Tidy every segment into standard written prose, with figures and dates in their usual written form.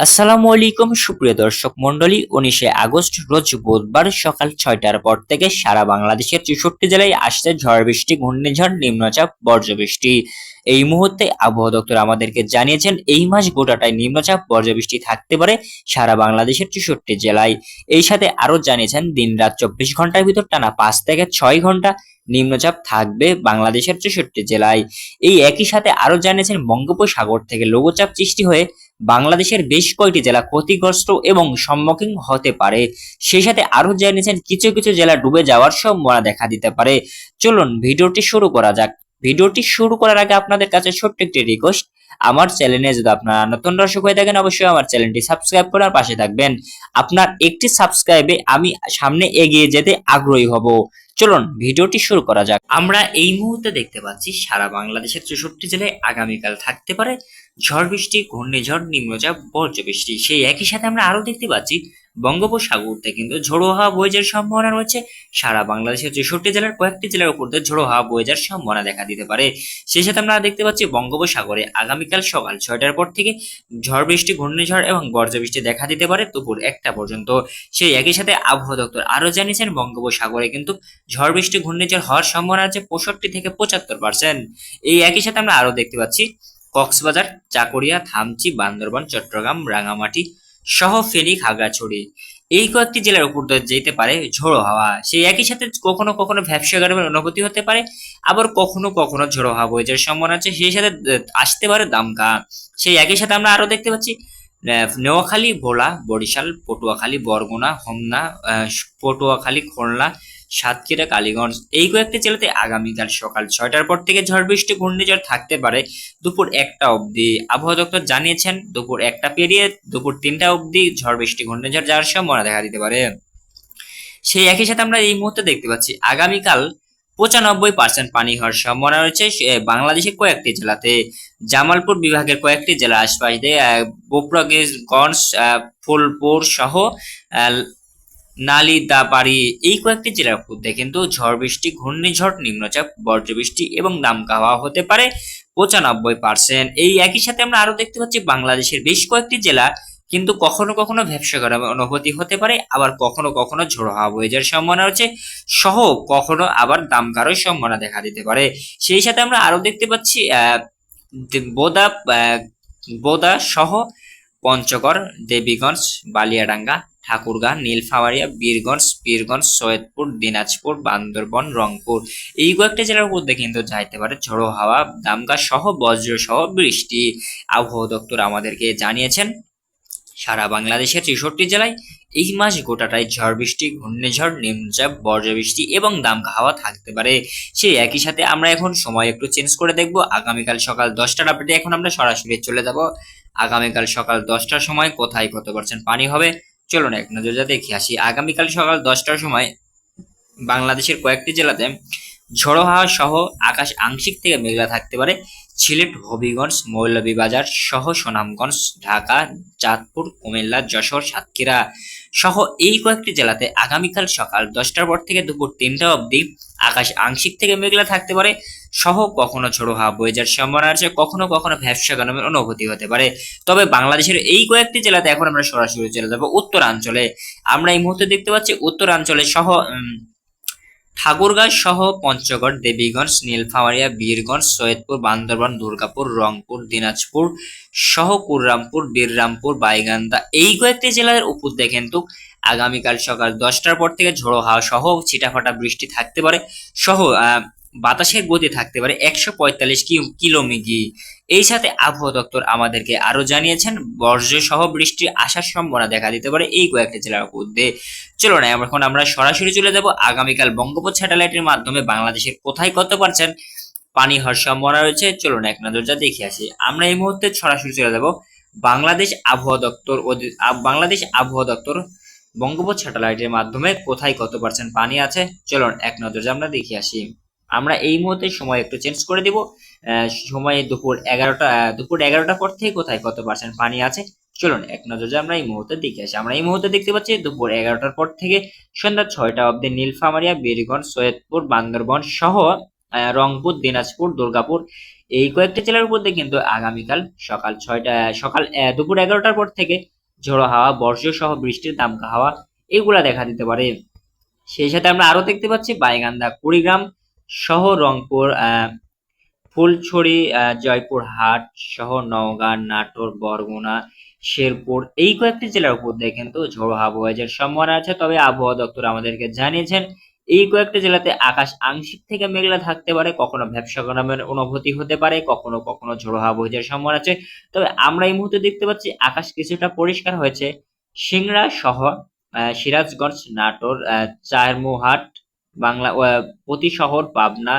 আসসালামু আলাইকুম সুপ্রিয় দর্শক মন্ডলী। 19শে আগস্ট রোজ বুধবার সকাল 6টার পর থেকে সারা বাংলাদেশের 64 জেলায় আসছে ঝড় বৃষ্টি, ঘূর্ণিঝড়, নিম্নচাপ, বজ্রবৃষ্টি। এই মুহূর্তে আবহাওয়া দপ্তর আমাদেরকে জানিয়েছেন এই মাস গোটাটায় নিম্নচাপ, বজ্রবৃষ্টি থাকতে পারে সারা বাংলাদেশের 64 জেলায়। এই সাথে আরো জানিয়েছেন দিন রাত 24 ঘন্টার ভিতর টানা 5 থেকে 6 ঘন্টা নিম্নচাপ থাকবে বাংলাদেশের 64 জেলায়। এই একই সাথে আরো জানিয়েছেন বঙ্গোপসাগর থেকে লঘুচাপ সৃষ্টি হয়ে বাংলাদেশের বেশ কয়েকটি জেলা ক্ষতিগ্রস্ত এবং সম্মুখীন হতে পারে। সেই সাথে আরো জানিয়েছেন কিছু কিছু জেলা ডুবে যাওয়ার সম্ভাবনা দেখা দিতে পারে। চলুন ভিডিওটি শুরু করা যাক। ভিডিওটি শুরু করার আগে আপনাদের কাছে ছোট্ট একটি রিকোয়েস্ট, আমার চ্যানেলে যদি আপনারা নতুন দর্শক হয়ে থাকেন অবশ্যই আমার চ্যানেলটি সাবস্ক্রাইব করার পাশে থাকবেন। আপনার একটি সাবস্ক্রাইবে আমি সামনে এগিয়ে যেতে আগ্রহী হব। চলুন ভিডিওটি শুরু করা যাক। আমরা এই মুহূর্তে দেখতে পাচ্ছি সারা বাংলাদেশের 64 জেলায় আগামীকাল থাকতে পারে ঝড় বৃষ্টি, ঘূর্ণিঝড়, নিম্নচাপ, বজ্রবৃষ্টি। সেই একই সাথে আমরা আরো দেখতে পাচ্ছি বঙ্গোপসাগর থেকে কিন্তু ঝোড়ো হাওয়া বয়ে যাওয়ার সম্ভাবনা রয়েছে। সারা বাংলাদেশের 64 জেলার কয়েকটি জেলার উপর দিয়ে ঝোড়ো হাওয়া বয়ে যাওয়ার সম্ভাবনা দেখা দিতে পারে। সেই সাথে আমরা দেখতে পাচ্ছি বঙ্গোপসাগরে আগামীকাল সকাল 6টার পর থেকে ঝড় বৃষ্টি, ঘূর্ণিঝড় এবং বজ্রবৃষ্টি দেখা দিতে পারে দুপুর 1টা পর্যন্ত। সেই একই সাথে আবহাওয়া দপ্তর আরো জানিয়েছেন বঙ্গোপসাগরে কিন্তু ঝড় বৃষ্টি, ঘূর্ণিঝড় হওয়ার সম্ভাবনা আছে 65 থেকে 75%। এই একই সাথে আমরা আরো দেখতে পাচ্ছি কক্সবাজার, চাকুরিয়া, থামচি, বান্দরবান, চট্টগ্রাম, রাঙামাটি সহ ফেনী, খাগড়াছড়ি এই কয়েকটি জেলার উপর দিয়ে যেতে পারে ঝোড়ো হাওয়া। সেই একই সাথে কখনো কখনো ভ্যাপসা গরমের অনুভূতি হতে পারে, আবার কখনো কখনো ঝোড়ো হাওয়া বয়ে যাওয়ার সম্ভাবনা আছে। সেই সাথে আসতে পারে দামকা। সেই একই সাথে আমরা আরো দেখতে পাচ্ছি নোয়াখালী, ভোলা, বরিশাল, পটুয়াখালী, বরগুনা, হোমনা, পটুয়াখালী, খুলনা, সাতক্ষীরা, কালীগঞ্জ এই কয়েকটি জেলাতে আগামীকাল সকাল 6টার পর থেকে ঝড় বৃষ্টি, ঘূর্ণিঝড় থাকতে পারে দুপুর 1টা অবধি। আবহাওয়া দপ্তর জানিয়েছেন দুপুর 1টা পেরিয়ে দুপুর 3টা অবধি ঝড় বৃষ্টি, ঘূর্ণিঝড় যাওয়ার সম্ভাবনা দেখা দিতে পারে। সেই একই সাথে আমরা এই মুহূর্তে দেখতে পাচ্ছি আগামীকাল 95% পানি হওয়ার সম্ভাবনা রয়েছে বাংলাদেশের কয়েকটি জেলাতে। জামালপুর বিভাগের কয়েকটি জেলা আশপাশ দিয়ে গোপালগঞ্জ, ফুলপুর সহ নালিতাবাড়ী এই কয়েকটি জেলার মধ্যে কিন্তু ঝড় বৃষ্টি, ঘূর্ণিঝড়, নিম্নচাপ, বজ্রবৃষ্টি এবং দামকা হাওয়া হতে পারে 95%। এই একই সাথে আমরা আরো দেখতে পাচ্ছি বাংলাদেশের বেশ কয়েকটি জেলা কিন্তু কখনো কখনো ভ্যাপসা গরমের অনুভূতি হতে পারে, আবার কখনো কখনো ঝোড়ো হাওয়া বয়ে যাওয়ার সম্ভাবনা রয়েছে, সহ কখনো আবার দামকারও সম্ভাবনা দেখা দিতে পারে। সেই সাথে আমরা আরো দেখতে পাচ্ছি বোদা বোদা সহ পঞ্চগড়, দেবীগঞ্জ, বালিয়াডাঙ্গা, ঠাকুরগাঁ, নীলফামারীয়া, বীরগঞ্জ, পীরগঞ্জ, সৈয়দপুর, দিনাজপুর, বান্দরবন, রংপুর এই কয়েকটা জেলার মধ্যে কিন্তু যাইতে পারে ঝোড়ো হাওয়া, দামকা সহ বজ্র সহ বৃষ্টি। আবহাওয়া দপ্তর আমাদেরকে জানিয়েছেন সারা বাংলাদেশের 64 জেলায় এই মাস গোটাটাই ঝড় বৃষ্টি, ঘূর্ণিঝড়, নিম্নচাপ, বজ্রবৃষ্টি এবং দামকা হাওয়া থাকতে পারে। সেই একই সাথে আমরা এখন সময় একটু চেঞ্জ করে দেখব। আগামীকাল সকাল 10টার আপডেটে এখন আমরা সরাসরি চলে যাব। আগামীকাল সকাল 10টার সময় কোথায় কত পার্সেন্ট পানি হবে চলুন এক নজরে দেখে আসি। আগামীকাল সকাল 10টার সময় বাংলাদেশের কয়েকটি জেলাতে ঝোড়ো হাওয়া সহ আকাশ আংশিক থেকে মেঘলা থাকতে পারে। সিলেট, হবিগঞ্জ, মৌলভীবাজার সহ সুনামগঞ্জ, ঢাকা, চাঁদপুর, কুমিল্লা, যশোর, সাতক্ষীরা সহ এই কয়েকটি জেলাতে আগামীকাল সকাল 10টার পর থেকে দুপুর 3টা অবধি আকাশ আংশিক থেকে মেঘলা থাকতে পারে, সহ কখনো ঝোড়ো হাওয়া বয়ে যাওয়ার সম্ভাবনা আছে, কখনো কখনো ভ্যাপসা গরমের অনুভূতি হতে পারে। তবে বাংলাদেশের এই কয়েকটি জেলাতে এখন আমরা সরাসরি চলে যাব উত্তরাঞ্চলে। আমরা এই মুহূর্তে দেখতে পাচ্ছি উত্তরাঞ্চলে সহ ঠাকুরগাঁ সহ পঞ্চগড়, দেবীগঞ্জ, নীলফামারীয়া, বীরগঞ্জ, সৈয়দপুর, বান্দরবান, দুর্গাপুর, রংপুর, দিনাজপুর সহ কুড়রামপুর, বীররামপুর, বাইগান্দা এই কয়েকটি জেলার উপর দিয়ে কিন্তু আগামীকাল সকাল 10টার পর থেকে ঝোড়ো হাওয়া সহ ছিটাফাটা বৃষ্টি থাকতে পারে, সহ বাতাসের গতি থাকতে পারে 145 কিলোমিটার। এই সাথে আবহাওয়া দপ্তর আমাদেরকে আরো জানিয়েছেন বজ্র সহ বৃষ্টির আসার সম্ভাবনা দেখা দিতে পারে এই কয়েকটি জেলার উপর দিয়ে। চলো না এখন আমরা সরাসরি চলে যাব আগামীকাল বঙ্গোপসাগর স্যাটেলাইটের মাধ্যমে বাংলাদেশের কোথায় কত পার্সেন্ট পানি হওয়ার সম্ভাবনা রয়েছে। চলুন এক নজর যা দেখে আসি। আমরা এই মুহূর্তে সরাসরি চলে যাব বাংলাদেশ আবহাওয়া দপ্তর বাংলাদেশ আবহাওয়া দপ্তর বঙ্গোপসাগর স্যাটেলাইটের মাধ্যমে কোথায় কত পার্সেন্ট পানি আছে চলুন এক নজর যা আমরা দেখে আসি। আমরা এই মুহূর্তে সময় একটু চেঞ্জ করে দিব। সময় দুপুর 11টার পর থেকে কোথায় কত পার্সেন্ট পানি আছে চলুন এক নজরে আমরা এই মুহূর্তে দেখে আসি। আমরা এই মুহূর্তে দেখতে পাচ্ছি দুপুর 11টার পর থেকে সন্ধ্যা 6টা অবধি নীলফামারীয়া, বীরগঞ্জ, সৈয়দপুর, বান্দরবন সহ রংপুর, দিনাজপুর, দুর্গাপুর এই কয়েকটি জেলার উপর দিয়ে কিন্তু আগামীকাল দুপুর 11টার পর থেকে ঝোড়ো হাওয়া, বর্জ্য সহ বৃষ্টির দামকা হাওয়া এগুলা দেখা দিতে পারে। সেই সাথে আমরা আরো দেখতে পাচ্ছি গাইবান্ধা, কুড়িগ্রাম সহ রংপুর, ফুলছড়ি, জয়পুরহাট সহ নওগাঁ, নাটোর, বরগুনা, শেরপুর এই কয়েকটি জেলার উপর দিয়ে কিন্তু ঝোড়ো হাওয়া বয়ে যাওয়ার সম্ভাবনা আছে। তবে আবহাওয়া দপ্তর আমাদেরকে জানিয়েছেন এই কয়েকটি জেলাতে আকাশ আংশিক থেকে মেঘলা থাকতে পারে, কখনো ভ্যাপসা গরমের অনুভূতি হতে পারে, কখনো কখনো ঝোড়ো হাওয়া বয়ে যাওয়ার সম্ভাবনা আছে। তবে আমরা এই মুহূর্তে দেখতে পাচ্ছি আকাশ কিছুটা পরিষ্কার হয়েছে সিংড়া সহ সিরাজগঞ্জ, নাটোর, চারমুহাট, প্রতি শহর, পাবনা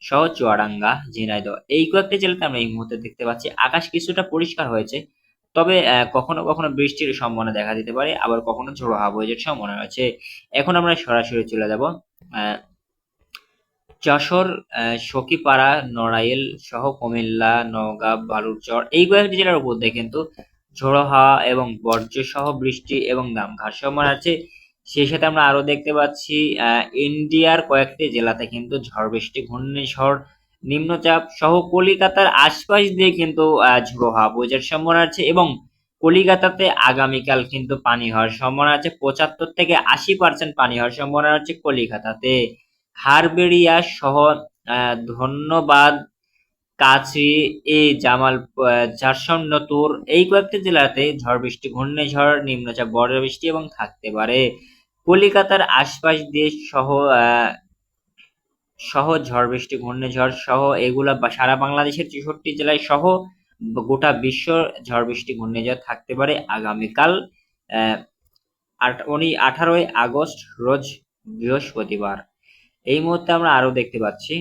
সহ চুয়াডাঙ্গা, ঝিনাইদহ এই কয়েকটি জেলাতে আমরা এই মুহূর্তে দেখতে পাচ্ছি আকাশ কিছুটা পরিষ্কার হয়েছে। তবে কখনো কখনো বৃষ্টির সম্ভাবনা দেখা দিতে পারে, আবার কখনো ঝোড়ো হাওয়া বয়ে যাওয়ার সম্ভাবনা রয়েছে। এখন আমরা সরাসরি চলে যাব যশোর, সখিপাড়া, নড়াইল সহ কুমিল্লা, নওগাঁ, বালুরচর এই কয়েকটি জেলার উপর দিয়ে কিন্তু ঝোড়ো হাওয়া এবং বজ্র সহ বৃষ্টি এবং দামকার সম্ভাবনা আছে। সেই সাথে আমরা আরো দেখতে পাচ্ছি ইন্ডিয়ার কয়েকটি জেলাতে কিন্তু ঝড় বৃষ্টি, ঘূর্ণিঝড়, নিম্নচাপ সহ কলিকাতার আশপাশ দিয়ে কিন্তু ঝোড়ো হাওয়া বয়ে যাওয়ার সম্ভাবনা আছে এবং কলিকাতাতে আগামীকাল কিন্তু পানি হওয়ার সম্ভাবনা আছে। 75 থেকে 80% পানি হওয়ার সম্ভাবনা আছে কলিকাতাতে। হারবেড়িয়া সহ ধন্যবাদ, কাচি, জারসনতুর এই কয়েকটি জেলাতে ঝড় বৃষ্টি, ঘূর্ণিঝড়, নিম্নচাপ, বজ্র বৃষ্টি এবং থাকতে পারে। কলিকাতার আশপাশ দিয়ে সহ ঝড় বৃষ্টি, ঘূর্ণিঝড় সহ এগুলা সারা বাংলাদেশের 64 জেলায় সহ গোটা বিশ্ব ঝড় বৃষ্টি, ঘূর্ণিঝড় থাকতে পারে আগামীকাল 18ই আগস্ট রোজ বৃহস্পতিবার। এই মুহূর্তে আমরা আরো দেখতে পাচ্ছি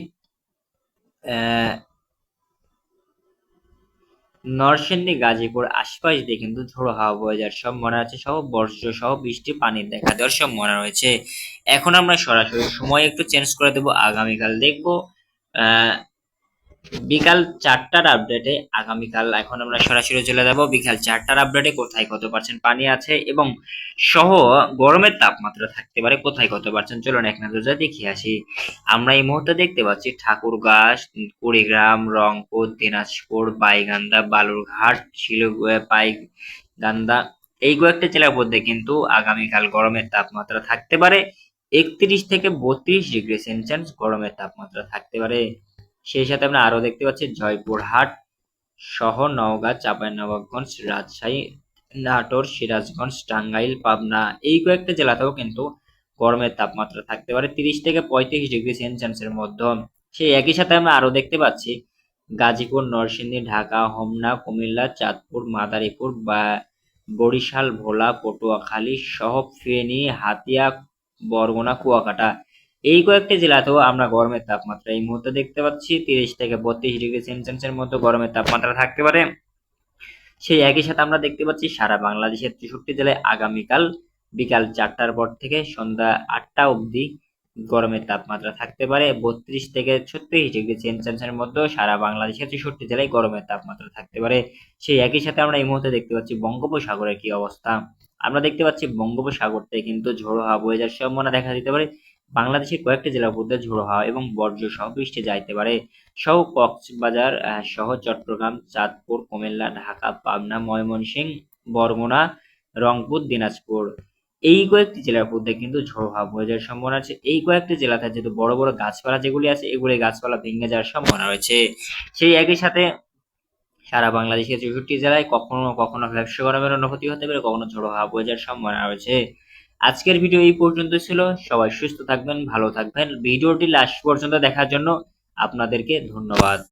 নরসিংদী, গাজীপুর আশপাশ দিয়ে কিন্তু ঝোড়ো হাওয়া বয়ে যাওয়ার সম্ভাবনা আছে সহ বর্জ্য সহ বৃষ্টি পানির দেখা দেওয়ার সম্ভাবনা রয়েছে। এখন আমরা সরাসরি সময় একটু চেঞ্জ করে দেব, আগামীকাল দেখবো বিকাল 4টার আপডেটে। আগামীকাল এখন আমরা সরাসরি চলে যাব বিকাল 4টার আপডেটে কোথায় কত পার্সেন্ট পানি আছে এবং সহ গরমের তাপমাত্রা থাকতে পারে কোথায় কত পার্সেন্ট। চলুন এক নজরে দেখে আসি। আমরা এই মুহূর্তে দেখতে পাচ্ছি ঠাকুরগাঁ, কুড়িগ্রাম, রংপুর, দিনাজপুর, গাইবান্ধা, বালুরঘাট, গাইবান্ধা এই কয়েকটা জেলার মধ্যে কিন্তু আগামীকাল গরমের তাপমাত্রা থাকতে পারে 31 থেকে 32 ডিগ্রি সেলসিয়াস গরমের তাপমাত্রা থাকতে পারে। সেই সাথে আমরা আরো দেখতে পাচ্ছি জয়পুরহাট সহ নওগাঁ, চাঁপাইনবাবগঞ্জ, রাজশাহী, নাটোর, সিরাজগঞ্জ, টাঙ্গাইল, পাবনা এই কয়েকটা জেলাতেও কিন্তু গরমের তাপমাত্রা থাকতে পারে 30 থেকে 35 ডিগ্রি সেলসিয়াসের মধ্যে। সেই একই সাথে আমরা আরো দেখতে পাচ্ছি গাজীপুর, নরসিংদী, ঢাকা, হোমনা, কুমিল্লা, চাঁদপুর, মাদারীপুর, বরিশাল, ভোলা, পটুয়াখালী সহ ফেনী, হাতিয়া, বরগুনা, কুয়াকাটা এই কয়েকটি জেলাতেও আমরা গরমের তাপমাত্রা এই মুহূর্তে দেখতে পাচ্ছি 30 থেকে 32 ডিগ্রি সেলসিয়াসের মধ্যে গরমের তাপমাত্রা থাকতে পারে। সেই একই সাথে আমরা দেখতে পাচ্ছি সারা বাংলাদেশের 63 জেলায় আগামীকাল বিকাল 4টার পর থেকে সন্ধ্যা 8টা অবধি গরমের তাপমাত্রা থাকতে পারে 32 থেকে 36 ডিগ্রি সেলসিয়াসের মধ্যে সারা বাংলাদেশের 63 জেলায় গরমের তাপমাত্রা থাকতে পারে। সেই একই সাথে আমরা এই মুহূর্তে দেখতে পাচ্ছি বঙ্গোপসাগরের কি অবস্থা। আমরা দেখতে পাচ্ছি বঙ্গোপসাগর থেকে কিন্তু ঝোড়ো হাওয়া বয়ে যাওয়ার সম্ভাবনা দেখা দিতে পারে। বাংলাদেশের কয়েকটি জেলার মধ্যে ঝোড়ো হাওয়া এবং বজ্র সহ বৃষ্টি যাইতে পারে সহ কক্সবাজার সহ চট্টগ্রাম, চাঁদপুর, কুমিল্লা, ঢাকা, পাবনা, ময়মনসিংহ, বরগুনা, রংপুর, দিনাজপুর এই কয়েকটি জেলার মধ্যে কিন্তু ঝোড়ো হাওয়া বয়ে যাওয়ার সম্ভাবনা আছে। এই কয়েকটি জেলাতে যেহেতু বড় বড় গাছপালা যেগুলি আছে এগুলি গাছপালা ভেঙে যাওয়ার সম্ভাবনা রয়েছে। সেই একই সাথে সারা বাংলাদেশের 64 জেলায় কখনো কখনো ভ্যাপসা গরমের অনুভূতি হতে পারে, কখনো ঝোড়ো হাওয়া বয়ে যাওয়ার সম্ভাবনা রয়েছে। আজকের ভিডিও এই পর্যন্ত ছিল। সবাই সুস্থ থাকবেন, ভালো থাকবেন। ভিডিওটি লাস্ট পর্যন্ত দেখার জন্য আপনাদেরকে ধন্যবাদ।